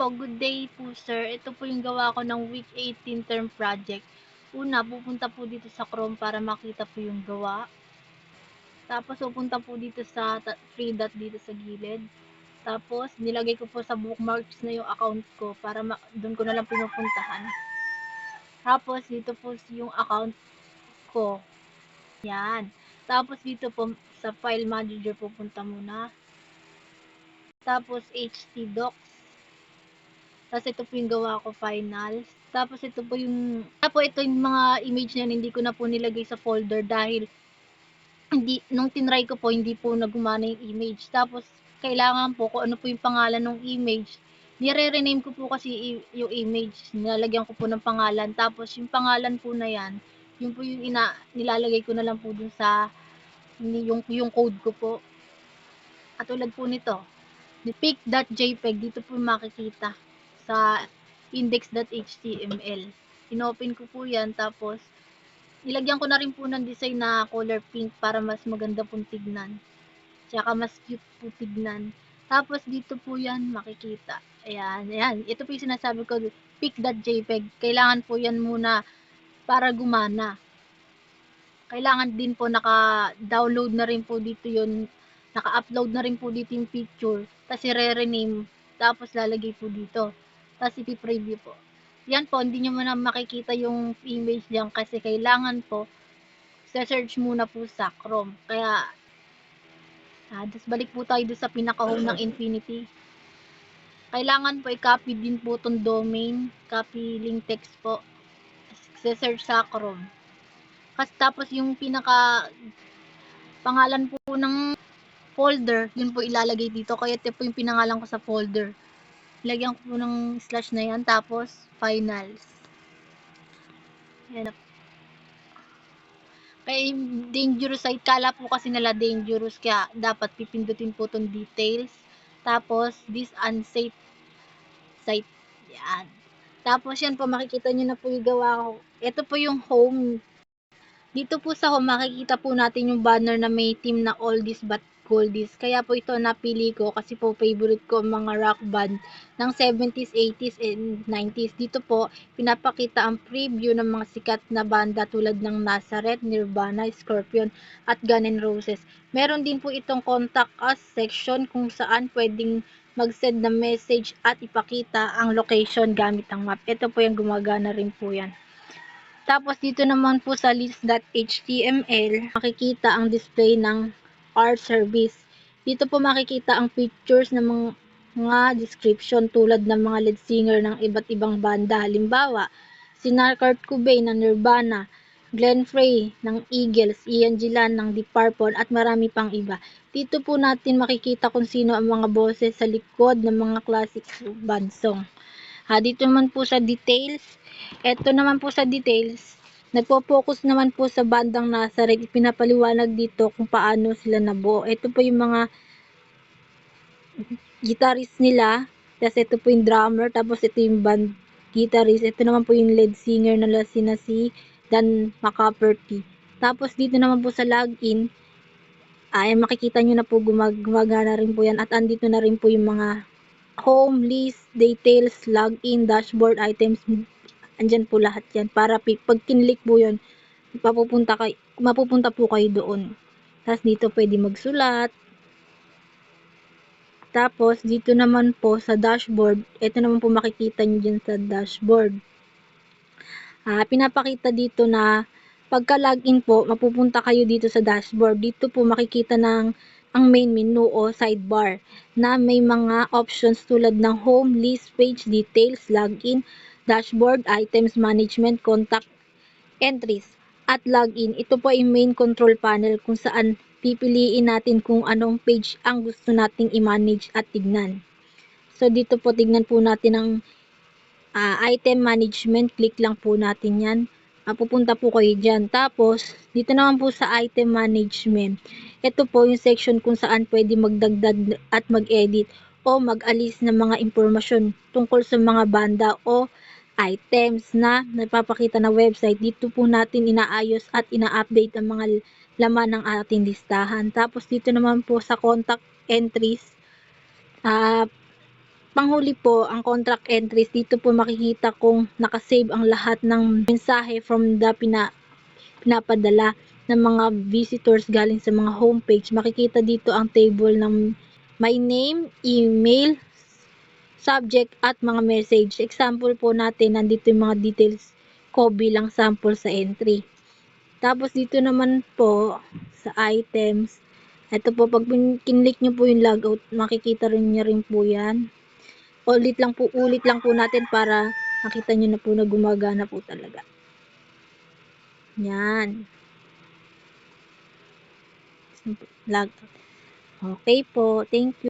po, good day po sir. Ito po yung gawa ko ng week 18 term project. Una, pupunta po dito sa Chrome para makita po yung gawa. Tapos pupunta po dito sa 3 dot dito sa gilid. Tapos nilagay ko po sa bookmarks na yung account ko para doon ko na lang pinupuntahan. Tapos dito po yung account ko. Yan. Tapos dito po sa file manager pupunta muna. Tapos htdocs. Tapos ito po yung gawa ko finals. Tapos ito po yung ito yung mga image na hindi ko na po nilagay sa folder dahil nung tinry ko po hindi po nagumana yung image. Tapos kailangan po kung ano po yung pangalan ng image. Nire-rename ko po kasi yung image. Nilalagyan ko po ng pangalan. Tapos yung pangalan po na yan, yun po yung nilalagay ko na lang po dun sa yung code ko po. Katulad po nito. Pic.jpg dito po makikita sa index.html. Inopen ko po yan, tapos nilagyan ko na rin po ng design na color pink para mas maganda pong tignan. Tsaka mas cute po tignan. Tapos dito po yan makikita. Ayan, ayan. Ito po yung sinasabi ko, pic.jpg. Kailangan po yan muna para gumana. Kailangan din po naka-download na rin po dito yun. Naka-upload na rin po dito yung picture. Tapos i-rename. Tapos lalagay po dito. Tapos i-preview po. Yan po, hindi nyo muna makikita yung image diyan kasi kailangan po search muna po sa Chrome. Kaya, tapos balik po tayo doon sa pinaka-home ng Infinity. Kailangan po i-copy din po itong domain. Copy link text po. Search sa Chrome. Kasi tapos yung pangalan po ng folder, yun po ilalagay dito. Kaya ito po yung pinangalan ko sa folder. Lagyan ko po ng slash na yan, tapos finals. Yan. Kaya dangerous site, kala po kasi nila dangerous, kaya dapat pipindutin po itong details. Tapos, this unsafe site. Yan. Tapos yan po, makikita nyo na po yung gawa ko. Ito po yung home. Dito po sa home, makikita po natin yung banner na may team na oldies but goldies. Kaya po ito napili ko kasi po favorite ko mga rock band ng 70s, 80s, and 90s. Dito po, pinapakita ang preview ng mga sikat na banda tulad ng Nazareth, Nirvana, Scorpion, at Guns N' Roses. Meron din po itong contact us section kung saan pwedeng mag-send na message at ipakita ang location gamit ang map. Ito po yung gumagana rin po yan. Tapos dito naman po sa list.html, makikita ang display ng our service. Dito po makikita ang pictures ng mga description tulad ng mga lead singer ng iba't ibang banda. Halimbawa, si Kurt Cobain ng Nirvana, Glenn Frey ng Eagles, Ian Gillan ng Deep Purple, at marami pang iba. Dito po natin makikita kung sino ang mga boses sa likod ng mga classic band song. Dito naman po sa details. Ito naman po sa details. Nagpo-focus naman po sa bandang Nazareth. Pinapaliwanag dito kung paano sila nabuo. Ito po yung mga guitarist nila. Tapos ito po yung drummer. Tapos ito yung band guitarist. Ito naman po yung lead singer na si Dan McCafferty. Tapos dito naman po sa login, ay makikita nyo na po gumagana rin po yan. At andito na rin po yung mga home, list, details, login, dashboard, items, andyan po lahat yan. Para pag kinlik po yun, mapupunta po kayo doon. Tapos dito pwede magsulat. Tapos dito naman po sa dashboard, ito naman po makikita nyo dyan sa dashboard. Pinapakita dito na pagka login po, mapupunta kayo dito sa dashboard. Dito po makikita ng ang main menu o sidebar na may mga options tulad ng home, list, page, details, login, dashboard, items, management, contact, entries, at login. Ito po ay main control panel kung saan pipiliin natin kung anong page ang gusto nating i-manage at tignan. So dito po tignan po natin ang item management. Click lang po natin yan. Pupunta po kayo dyan. Tapos, dito naman po sa item management, ito po yung section kung saan pwede magdagdag at mag-edit o mag-alis ng mga impormasyon tungkol sa mga banda o items na nagpapakita na website. Dito po natin inaayos at ina-update ang mga laman ng ating listahan. Tapos, dito naman po sa contact entries, panghuli po, ang contract entries, dito po makikita kung nakasave ang lahat ng mensahe from the pinapadala ng mga visitors galing sa mga homepage. Makikita dito ang table ng my name, email, subject at mga message. Example po natin, nandito yung mga details ko bilang sample sa entry. Tapos dito naman po sa items, ito po pag kinlik nyo po yung logout, makikita rin niya rin po yan. Ulit lang po natin para makita nyo na po na gumagana po talaga. Yan. Logout. Okay po. Thank you.